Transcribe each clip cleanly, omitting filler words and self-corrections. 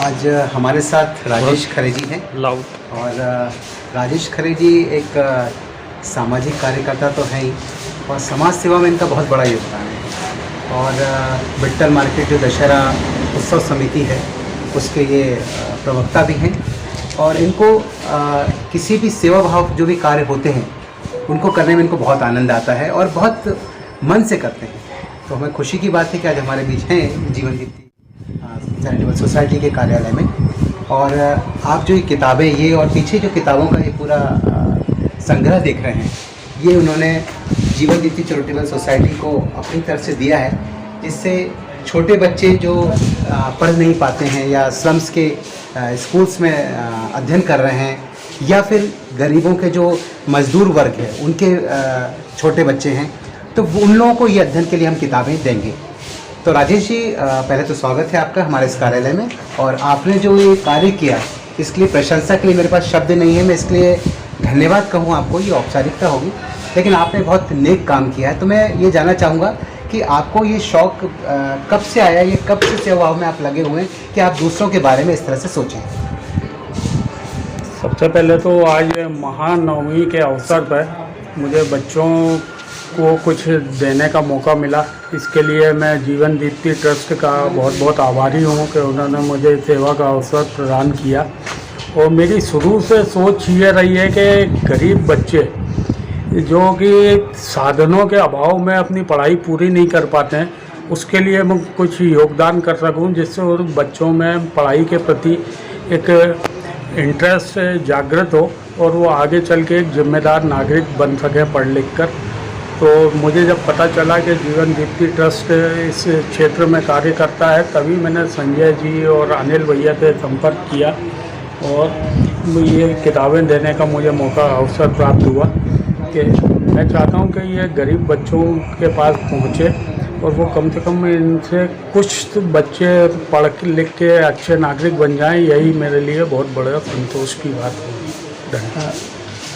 आज हमारे साथ राजेश खरे जी हैं और राजेश खरे जी एक सामाजिक कार्यकर्ता तो हैं ही और समाज सेवा में इनका बहुत बड़ा योगदान है। और विट्ठल मार्केट जो दशहरा उत्सव समिति है उसके ये प्रवक्ता भी हैं और इनको किसी भी सेवा भाव जो भी कार्य होते हैं उनको करने में इनको बहुत आनंद आता है और बहुत मन से करते हैं। तो हमें खुशी की बात है कि आज हमारे बीच हैं जीवन दीप्ति चैरिटेबल सोसाइटी के कार्यालय में। और आप जो ये किताबें ये और पीछे जो किताबों का ये पूरा संग्रह देख रहे हैं ये उन्होंने जीवन दीप्ति चैरिटेबल सोसाइटी को अपनी तरफ से दिया है, जिससे छोटे बच्चे जो पढ़ नहीं पाते हैं या स्लम्स के स्कूल्स में अध्ययन कर रहे हैं या फिर गरीबों के जो मज़दूर वर्ग है उनके छोटे बच्चे हैं, तो उन लोगों को ये अध्ययन के लिए हम किताबें देंगे। तो राजेश जी, पहले तो स्वागत है आपका हमारे इस कार्यालय में। और आपने जो ये कार्य किया इसके लिए प्रशंसा के लिए मेरे पास शब्द नहीं है, मैं इसके लिए धन्यवाद कहूँ आपको, ये औपचारिकता होगी, लेकिन आपने बहुत नेक काम किया है। तो मैं ये जानना चाहूँगा कि आपको ये शौक़ कब से आया, ये कब से सेवा में आप लगे हुए हैं कि आप दूसरों के बारे में इस तरह से सोचें? सबसे पहले तो आज महानवमी के अवसर पर मुझे बच्चों को कुछ देने का मौका मिला, इसके लिए मैं जीवन दीप्ति ट्रस्ट का बहुत बहुत आभारी हूँ कि उन्होंने मुझे सेवा का अवसर प्रदान किया। और मेरी शुरू से सोच ये रही है कि गरीब बच्चे जो कि साधनों के अभाव में अपनी पढ़ाई पूरी नहीं कर पाते हैं, उसके लिए मैं कुछ योगदान कर सकूं, जिससे उन बच्चों में पढ़ाई के प्रति एक इंटरेस्ट जागृत हो और वो आगे चल के एक जिम्मेदार नागरिक बन सके पढ़ लिख कर। तो मुझे जब पता चला कि जीवन दीप्ति ट्रस्ट इस क्षेत्र में कार्य करता है, तभी मैंने संजय जी और अनिल भैया से संपर्क किया और ये किताबें देने का मुझे मौका अवसर प्राप्त हुआ कि मैं चाहता हूँ कि ये गरीब बच्चों के पास पहुँचे और वो कम से कम इनसे कुछ बच्चे पढ़ लिख के अच्छे नागरिक बन जाएं। यही मेरे लिए बहुत बड़ा संतोष की बात होगी। धन्यवाद।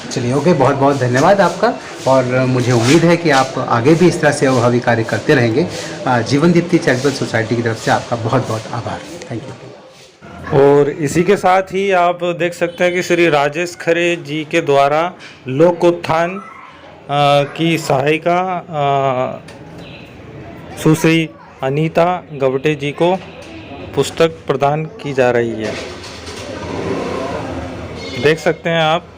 चलिए, ओके, बहुत बहुत धन्यवाद आपका और मुझे उम्मीद है कि आप आगे भी इस तरह से अभावी कार्य करते रहेंगे। जीवन दीप्ति चैरिटेबल सोसाइटी की तरफ से आपका बहुत बहुत आभार। Thank you. और इसी के साथ ही आप देख सकते हैं कि श्री राजेश खरे जी के द्वारा लोक उत्थान की सहायिका सुश्री अनीता गवटे जी को पुस्तक प्रदान की जा रही है। देख सकते हैं आप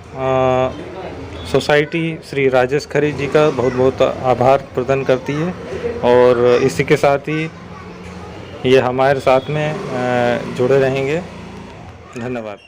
सोसाइटी श्री राजेश खरे जी का बहुत बहुत आभार प्रदान करती है। और इसी के साथ ही ये हमारे साथ में जुड़े रहेंगे। धन्यवाद।